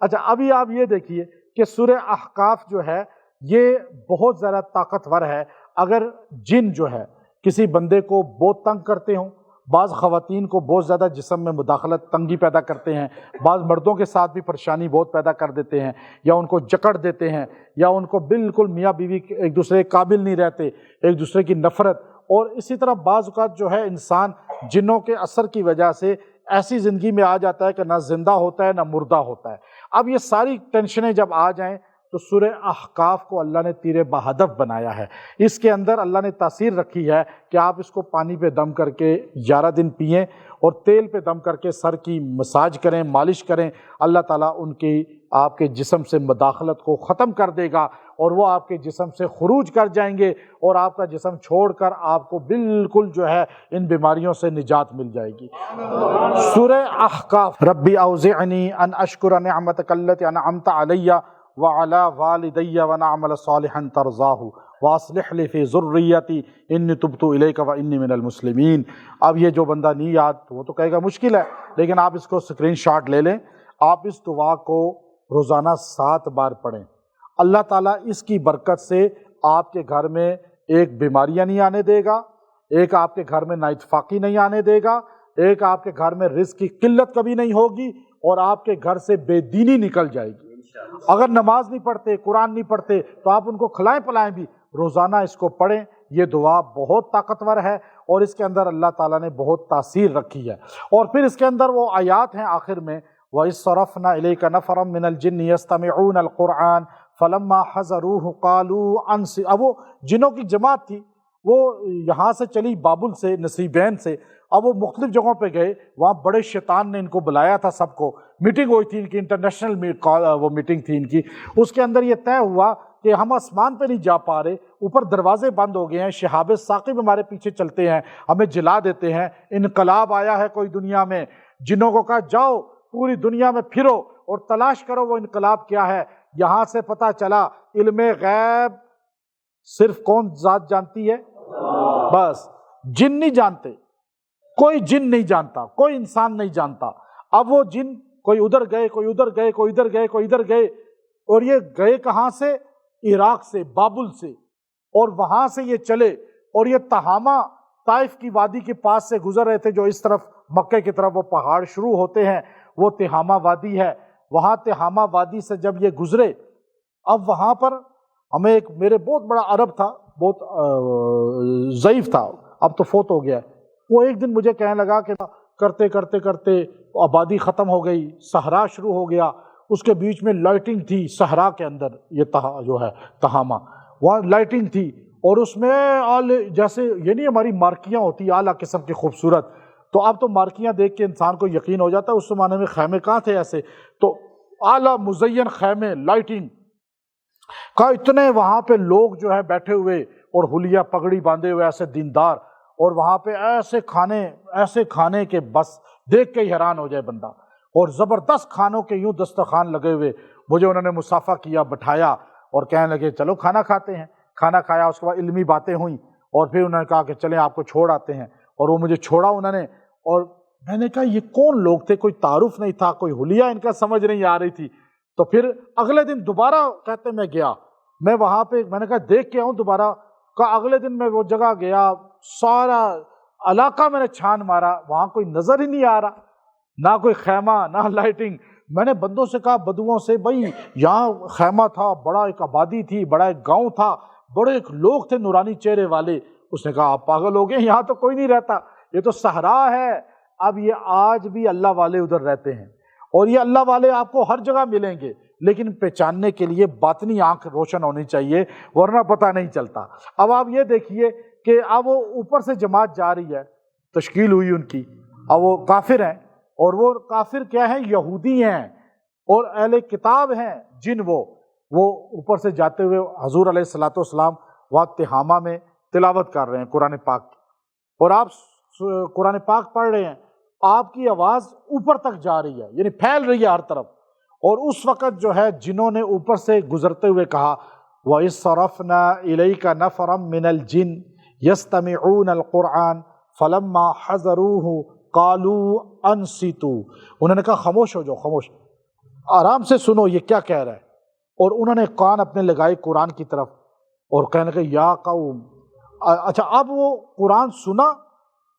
اچھا، ابھی آپ یہ دیکھیے کہ سورہ احقاف جو ہے یہ بہت زیادہ طاقتور ہے۔ اگر جن جو ہے کسی بندے کو بہت تنگ کرتے ہوں، بعض خواتین کو بہت زیادہ جسم میں مداخلت، تنگی پیدا کرتے ہیں، بعض مردوں کے ساتھ بھی پریشانی بہت پیدا کر دیتے ہیں، یا ان کو جکڑ دیتے ہیں، یا ان کو بالکل میاں بیوی ایک دوسرے کے قابل نہیں رہتے، ایک دوسرے کی نفرت، اور اسی طرح بعض اوقات جو ہے انسان جنوں کے اثر کی وجہ سے ایسی زندگی میں آ جاتا ہے کہ نہ زندہ ہوتا ہے نہ مردہ ہوتا ہے۔ اب یہ ساری ٹینشنیں جب آ جائیں تو سورہ احقاف کو اللہ نے تیر بہدف بنایا ہے۔ اس کے اندر اللہ نے تاثیر رکھی ہے کہ آپ اس کو پانی پہ دم کر کے 11 دن پئیں، اور تیل پہ دم کر کے سر کی مساج کریں، مالش کریں، اللہ تعالیٰ ان کی آپ کے جسم سے مداخلت کو ختم کر دے گا، اور وہ آپ کے جسم سے خروج کر جائیں گے، اور آپ کا جسم چھوڑ کر آپ کو بالکل جو ہے ان بیماریوں سے نجات مل جائے گی۔ سورہ احقاف، ربی اوزعنی ان اشکر نعمتک التی انعمت علی وعلی والدی ونعمل صالحا ترضاہ واصلح لی فی ذریتی انی تبت الیک وانی من المسلمین۔ اب یہ جو بندہ نہیں یاد، وہ تو کہے گا مشکل ہے، لیکن آپ اس کو اسکرین شاٹ لے لیں، آپ اس دعا کو روزانہ 7 بار پڑھیں، اللہ تعالیٰ اس کی برکت سے آپ کے گھر میں ایک بیماریاں نہیں آنے دے گا، ایک آپ کے گھر میں نااتفاقی نہیں آنے دے گا، ایک آپ کے گھر میں رزق کی قلت کبھی نہیں ہوگی، اور آپ کے گھر سے بے دینی نکل جائے گی۔ اگر نماز نہیں پڑھتے، قرآن نہیں پڑھتے، تو آپ ان کو کھلائیں پلائیں بھی، روزانہ اس کو پڑھیں۔ یہ دعا بہت طاقتور ہے، اور اس کے اندر اللہ تعالیٰ نے بہت تاثیر رکھی ہے۔ اور پھر اس کے اندر وہ آیات ہیں آخر میں، وَإِذْ صَرَفْنَا إِلَيْكَ نَفَرًا مِّنَ الْجِنِّ يَسْتَمِعُونَ الْقُرْآنَ فَلَمَّا حَضَرُوهُ قَالُوا أَنصِتُوا۔ اب وہ جنوں کی جماعت تھی، وہ یہاں سے چلی بابل سے، نصیبین سے، اب وہ مختلف جگہوں پہ گئے، وہاں بڑے شیطان نے ان کو بلایا تھا، سب کو میٹنگ ہوئی تھی ان کی، انٹرنیشنل وہ میٹنگ تھی ان کی۔ اس کے اندر یہ طے ہوا کہ ہم آسمان پہ نہیں جا پا رہے، اوپر دروازے بند ہو گئے ہیں، شہاب ثاقب ہمارے پیچھے چلتے ہیں، ہمیں جلا دیتے ہیں، انقلاب آیا ہے کوئی دنیا میں۔ جنوں کو کہا جاؤ پوری دنیا میں پھرو اور تلاش کرو وہ انقلاب کیا ہے۔ یہاں سے پتہ چلا علم غیب صرف کون ذات جانتی ہے؟ بس جن نہیں جانتے، کوئی جن نہیں جانتا، کوئی انسان نہیں جانتا۔ اب وہ جن کوئی ادھر گئے، کوئی ادھر گئے، کوئی ادھر گئے، کوئی ادھر گئے، اور یہ گئے کہاں سے؟ عراق سے، بابل سے، اور وہاں سے یہ چلے، اور یہ تہامہ طائف کی وادی کے پاس سے گزر رہے تھے، جو اس طرف مکے کی طرف وہ پہاڑ شروع ہوتے ہیں، وہ تہامہ وادی ہے۔ وہاں تہامہ وادی سے جب یہ گزرے اب وہاں پر ہمیں ایک میرے بہت بڑا عرب تھا، بہت ضعیف تھا، اب تو فوت ہو گیا ہے، وہ ایک دن مجھے کہنے لگا کہ کرتے کرتے کرتے آبادی ختم ہو گئی، صحرا شروع ہو گیا، اس کے بیچ میں لائٹنگ تھی صحرا کے اندر، یہ جو ہے تہامہ، وہاں لائٹنگ تھی، اور اس میں جیسے یہ نہیں ہماری مارکیاں ہوتی اعلیٰ قسم کی خوبصورت، تو اب تو مارکیاں دیکھ کے انسان کو یقین ہو جاتا ہے، اس زمانے میں خیمے کہاں تھے ایسے، تو اعلیٰ مزین خیمے، لائٹنگ کا، اتنے وہاں پہ لوگ جو ہے بیٹھے ہوئے اور حلیہ پگڑی باندھے ہوئے ایسے دیندار، اور وہاں پہ ایسے کھانے کے بس دیکھ کے ہی حیران ہو جائے بندہ، اور زبردست کھانوں کے یوں دسترخوان لگے ہوئے، مجھے انہوں نے مصافحہ کیا، بٹھایا اور کہنے لگے چلو کھانا کھاتے ہیں، کھانا کھایا، اس کے بعد علمی باتیں ہوئیں، اور پھر انہوں نے کہا کہ چلیں آپ کو چھوڑ آتے ہیں، اور وہ مجھے چھوڑا انہوں نے، اور میں نے کہا یہ کون لوگ تھے، کوئی تعارف نہیں تھا، کوئی حلیہ ان کا سمجھ نہیں آ رہی تھی، تو پھر اگلے دن دوبارہ کہتے میں گیا، میں وہاں پہ میں نے کہا دیکھ کے آؤں دوبارہ، کہا اگلے دن میں وہ جگہ گیا، سارا علاقہ میں نے چھان مارا، وہاں کوئی نظر ہی نہیں آ رہا، نہ کوئی خیمہ نہ لائٹنگ، میں نے بندوں سے کہا، بدوؤں سے، بھائی یہاں خیمہ تھا، بڑا ایک آبادی تھی، بڑا ایک گاؤں تھا، بڑے ایک لوگ تھے نورانی چہرے والے، اس نے کہا آپ پاگل ہو گئے، یہاں تو کوئی نہیں رہتا، یہ تو صحرا ہے، اب یہ آج بھی اللہ والے ادھر رہتے ہیں، اور یہ اللہ والے آپ کو ہر جگہ ملیں گے، لیکن پہچاننے کے لیے باطنی آنکھ روشن ہونی چاہیے، ورنہ پتہ نہیں چلتا۔ اب آپ یہ دیکھیے کہ اب وہ اوپر سے جماعت جا رہی ہے، تشکیل ہوئی ان کی، اب وہ کافر ہیں، اور وہ کافر کیا ہیں، یہودی ہیں اور اہل کتاب ہیں، جن وہ اوپر سے جاتے ہوئے حضور علیہ الصلوۃ والسلام وہاں تہامہ میں تلاوت کر رہے ہیں قرآن پاک کی، اور آپ قرآن پاک پڑھ رہے ہیں، آپ کی آواز اوپر تک جا رہی ہے، یعنی پھیل رہی ہے ہر طرف، اور اس وقت جو ہے جنہوں نے اوپر سے گزرتے ہوئے کہا وَإِذْ صَرَفْنَا إِلَيْكَ نَفَرًا مِّنَ الْجِنِّ يَسْتَمِعُونَ الْقُرْآنَ فَلَمَّا حَضَرُوهُ قَالُوا أَنصِتُوا، انہوں نے کہا خاموش ہو جاؤ، خاموش، آرام سے سنو یہ کیا کہہ رہا ہے، اور انہوں نے کان اپنے لگائے قرآن کی طرف، اور کہنے لگے یا قوم، اچھا اب وہ قرآن سنا،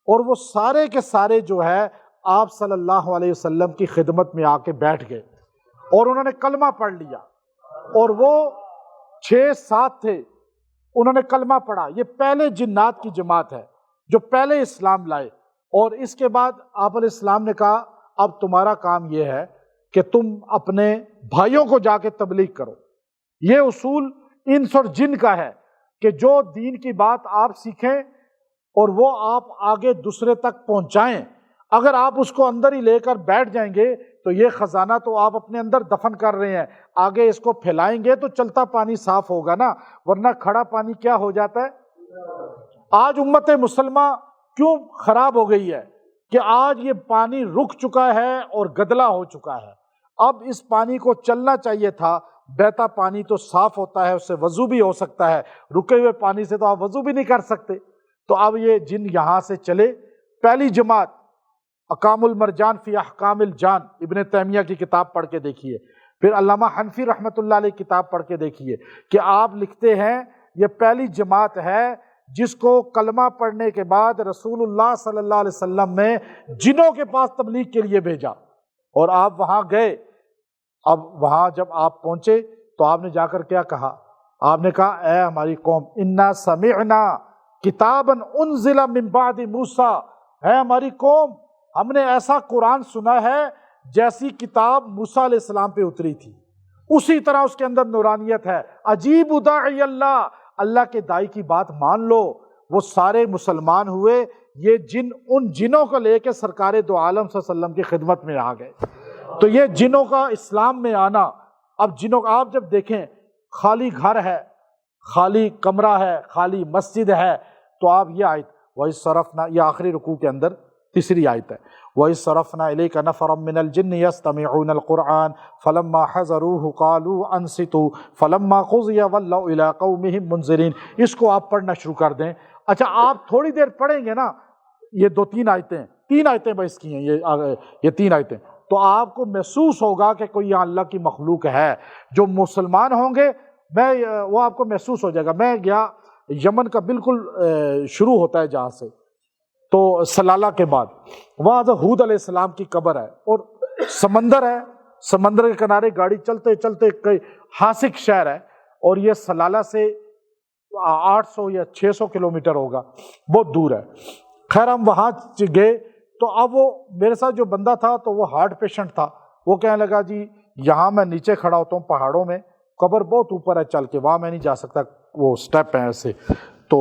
اور وہ سارے کے سارے جو ہے آپ صلی اللہ علیہ وسلم کی خدمت میں آ کے بیٹھ گئے، اور انہوں نے کلمہ پڑھ لیا، اور وہ 6-7 تھے، انہوں نے کلمہ پڑھا، یہ پہلے جنات کی جماعت ہے جو پہلے اسلام لائے، اور اس کے بعد آپ علیہ السلام نے کہا اب تمہارا کام یہ ہے کہ تم اپنے بھائیوں کو جا کے تبلیغ کرو، یہ اصول انس اور جن کا ہے کہ جو دین کی بات آپ سیکھیں اور وہ آپ آگے دوسرے تک پہنچائیں، اگر آپ اس کو اندر ہی لے کر بیٹھ جائیں گے تو یہ خزانہ تو آپ اپنے اندر دفن کر رہے ہیں، آگے اس کو پھیلائیں گے تو چلتا پانی صاف ہوگا نا، ورنہ کھڑا پانی کیا ہو جاتا ہے۔ آج امت مسلمہ کیوں خراب ہو گئی ہے کہ آج یہ پانی رک چکا ہے اور گدلا ہو چکا ہے، اب اس پانی کو چلنا چاہیے تھا، بہتا پانی تو صاف ہوتا ہے، اس سے وضو بھی ہو سکتا ہے، رکے ہوئے پانی سے تو آپ وضو بھی نہیں کر سکتے، تو اب یہ جن یہاں سے چلے، پہلی جماعت اقام المرجان فی احکام الجان، ابن تیمیہ کی کتاب پڑھ کے دیکھیے، پھر علامہ حنفی رحمۃ اللہ علیہ کتاب پڑھ کے دیکھیے کہ آپ لکھتے ہیں یہ پہلی جماعت ہے جس کو کلمہ پڑھنے کے بعد رسول اللہ صلی اللہ علیہ وسلم نے جنوں کے پاس تبلیغ کے لیے بھیجا، اور آپ وہاں گئے، اب وہاں جب آپ پہنچے تو آپ نے جا کر کیا کہا، آپ نے کہا اے ہماری قوم انا سمعنا کتابا انزل من بعد موسیٰ، ہے ہماری قوم ہم نے ایسا قرآن سنا ہے جیسی کتاب موسیٰ علیہ السلام پہ اتری تھی، اسی طرح اس کے اندر نورانیت ہے، عجیب داعی اللہ، اللہ کے دائی کی بات مان لو، وہ سارے مسلمان ہوئے، یہ جن ان جنوں کو لے کے سرکار دو عالم صلی اللہ علیہ وسلم کی خدمت میں آ گئے، تو یہ جنوں کا اسلام میں آنا، اب جنوں کا آپ جب دیکھیں خالی گھر ہے، خالی کمرہ ہے، خالی مسجد ہے، تو آپ یہ آیت وَإِذْ صَرَفْنَا، یہ آخری رکوع کے اندر تیسری آیت ہے، وَإِذْ صَرَفْنَا إِلَيْكَ نَفَرًا مِّنَ الْجِنِّ يَسْتَمِعُونَ الْقُرْآنَ فَلَمَّا حَضَرُوهُ قَالُوا أَنصِتُوا فَلَمَّا قُضِيَ وَلَّوْا إِلَىٰ قَوْمِهِمْ مُنذِرِينَ، اس کو آپ پڑھنا شروع کر دیں۔ اچھا آپ تھوڑی دیر پڑھیں گے نا، یہ 2-3 آیتیں، 3 آیتیں بس کی ہیں، یہ 3 آیتیں، تو آپ کو محسوس ہوگا کہ کوئی یہاں اللہ کی مخلوق ہے، جو مسلمان ہوں گے وہ آپ کو محسوس ہو جائے گا۔ میں گیا یمن کا بالکل شروع ہوتا ہے جہاں سے، تو سلالہ کے بعد وہاں ہود علیہ السلام کی قبر ہے، اور سمندر ہے سمندر کے کنارے گاڑی چلتے چلتے ہاسک شہر ہے اور یہ سلالہ سے 800 یا 600 کلومیٹر ہوگا، بہت دور ہے۔ خیر ہم وہاں گئے تو اب وہ میرے ساتھ جو بندہ تھا تو وہ ہارٹ پیشنٹ تھا، وہ کہنے لگا جی یہاں میں نیچے کھڑا ہوتا ہوں پہاڑوں میں، قبر بہت اوپر ہے چل کے، وہاں میں نہیں جا سکتا، وہ سٹیپ ہیں ایسے، تو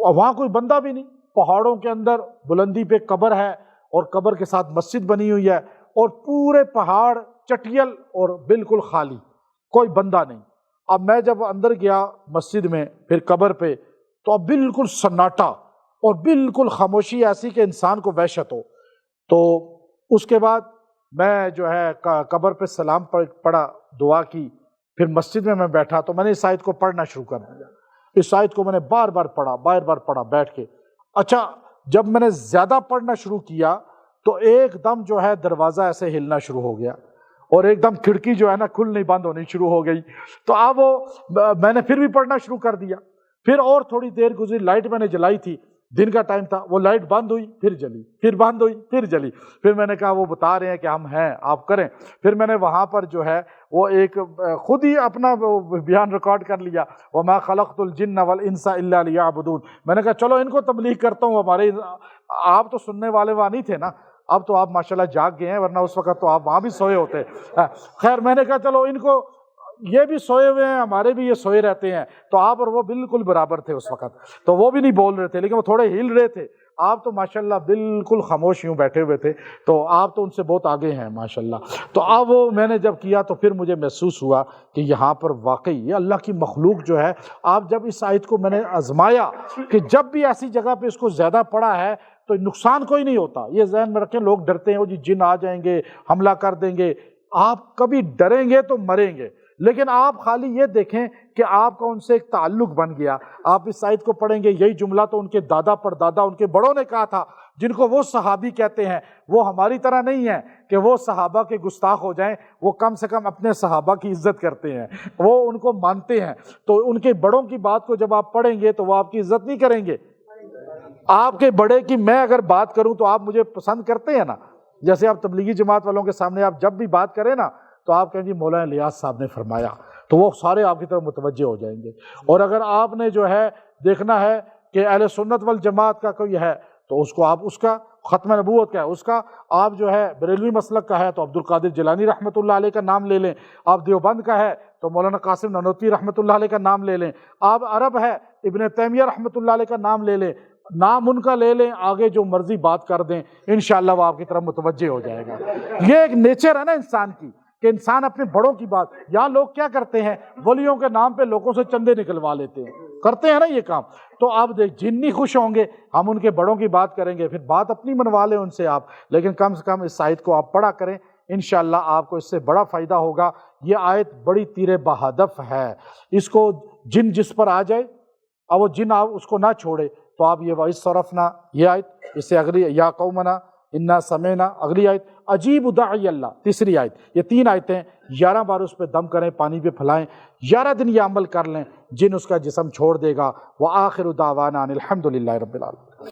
وہاں کوئی بندہ بھی نہیں، پہاڑوں کے اندر بلندی پہ قبر ہے اور قبر کے ساتھ مسجد بنی ہوئی ہے اور پورے پہاڑ چٹیل اور بالکل خالی، کوئی بندہ نہیں۔ اب میں جب اندر گیا مسجد میں پھر قبر پہ تو اب بالکل سناٹا اور بالکل خاموشی ایسی کہ انسان کو وحشت ہو۔ تو اس کے بعد میں جو ہے قبر پہ سلام پڑھا، دعا کی، پھر مسجد میں بیٹھا تو میں نے اس آیت کو پڑھنا شروع کر دیا۔ اس آیت کو میں نے بار بار پڑھا بیٹھ کے۔ اچھا جب میں نے زیادہ پڑھنا شروع کیا تو ایک دم جو ہے دروازہ ایسے ہلنا شروع ہو گیا اور ایک دم کھڑکی جو ہے نا کھلنی بند ہونی شروع ہو گئی۔ تو اب میں نے پھر بھی پڑھنا شروع کر دیا، پھر اور تھوڑی دیر گزری، لائٹ میں نے جلائی تھی، دن کا ٹائم تھا، وہ لائٹ بند ہوئی پھر جلی، پھر بند ہوئی پھر جلی، پھر میں نے کہا وہ بتا رہے ہیں کہ ہم ہیں، آپ کریں۔ پھر میں نے وہاں پر جو ہے وہ ایک خود ہی اپنا بیان ریکارڈ کر لیا، وَمَا خَلَقْتُ الْجِنَّ وَالْإِنسَ إِلَّا لِيَعْبُدُونَ۔ میں نے کہا چلو ان کو تبلیغ کرتا ہوں، ہمارے آپ تو سننے والے وہاں نہیں تھے نا، اب تو آپ ماشاءاللہ جاگ گئے ہیں، ورنہ اس وقت تو آپ وہاں بھی سوئے ہوتے۔ خیر میں نے کہا چلو ان کو، یہ بھی سوئے ہوئے ہیں، ہمارے بھی یہ سوئے رہتے ہیں، تو آپ اور وہ بالکل برابر تھے اس وقت، تو وہ بھی نہیں بول رہے تھے لیکن وہ تھوڑے ہل رہے تھے، آپ تو ماشاءاللہ بالکل خاموش یوں بیٹھے ہوئے تھے، تو آپ تو ان سے بہت آگے ہیں ماشاءاللہ۔ تو اب وہ میں نے جب کیا تو پھر مجھے محسوس ہوا کہ یہاں پر واقعی یہ اللہ کی مخلوق جو ہے، آپ جب اس آیت کو میں نے آزمایا کہ جب بھی ایسی جگہ پہ اس کو زیادہ پڑھا ہے تو نقصان کوئی نہیں ہوتا، یہ ذہن میں رکھیں، لوگ ڈرتے ہیں وہ جی جن آ جائیں گے حملہ کر دیں گے، آپ کبھی ڈریں گے تو مریں گے، لیکن آپ خالی یہ دیکھیں کہ آپ کا ان سے ایک تعلق بن گیا۔ آپ اس آیت کو پڑھیں گے، یہی جملہ تو ان کے دادا پردادا ان کے بڑوں نے کہا تھا، جن کو وہ صحابی کہتے ہیں، وہ ہماری طرح نہیں ہیں کہ وہ صحابہ کے گستاخ ہو جائیں، وہ کم سے کم اپنے صحابہ کی عزت کرتے ہیں، وہ ان کو مانتے ہیں، تو ان کے بڑوں کی بات کو جب آپ پڑھیں گے تو وہ آپ کی عزت نہیں کریں گے۔ آپ کے بڑے کی میں اگر بات کروں تو آپ مجھے پسند کرتے ہیں نا، جیسے آپ تبلیغی جماعت والوں کے سامنے آپ جب بھی بات کریں نا تو آپ کہیں گے مولانا الیاس صاحب نے فرمایا، تو وہ سارے آپ کی طرف متوجہ ہو جائیں گے۔ اور اگر آپ نے جو ہے دیکھنا ہے کہ اہل سنت والجماعت کا کوئی ہے تو اس کو آپ اس کا ختم نبوت کا ہے، اس کا آپ جو ہے بریلوی مسلک کا ہے تو عبد القادر جیلانی رحمۃ اللہ علیہ کا نام لے لیں، آپ دیوبند کا ہے تو مولانا قاسم نانوتوی رحمۃ اللہ علیہ کا نام لے لیں، آپ عرب ہے ابن تیمیہ رحمۃ اللہ علیہ کا نام لے لیں، نام ان کا لے لیں، آگے جو مرضی بات کر دیں، انشاءاللہ وہ آپ کی طرف متوجہ ہو جائے گا۔ یہ ایک نیچر ہے نا انسان کی کہ انسان اپنے بڑوں کی بات، یہاں لوگ کیا کرتے ہیں، ولیوں کے نام پہ لوگوں سے چندے نکلوا لیتے ہیں، کرتے ہیں نا یہ کام، تو آپ دیکھ جن نہیں خوش ہوں گے، ہم ان کے بڑوں کی بات کریں گے، پھر بات اپنی منوا لیں ان سے آپ، لیکن کم سے کم اس آیت کو آپ پڑھا کریں، انشاءاللہ آپ کو اس سے بڑا فائدہ ہوگا۔ یہ آیت بڑی تیر بہدف ہے، اس کو جن جس پر آ جائے اور وہ جن آپ اس کو نہ چھوڑے تو آپ یہ وَإِذْ صَرَفْنَا، یہ آیت، اس سے اگلی یا قومنا انا سمعنا، اگلی آیت اجیب داعی اللہ، تیسری آیت، یہ 3 آیتیں 11 بار اس پہ دم کریں، پانی پہ پھلائیں، 11 دن یہ عمل کر لیں، جن اس کا جسم چھوڑ دے گا۔ وآخر دعوانا ان الحمد للہ رب العالمین۔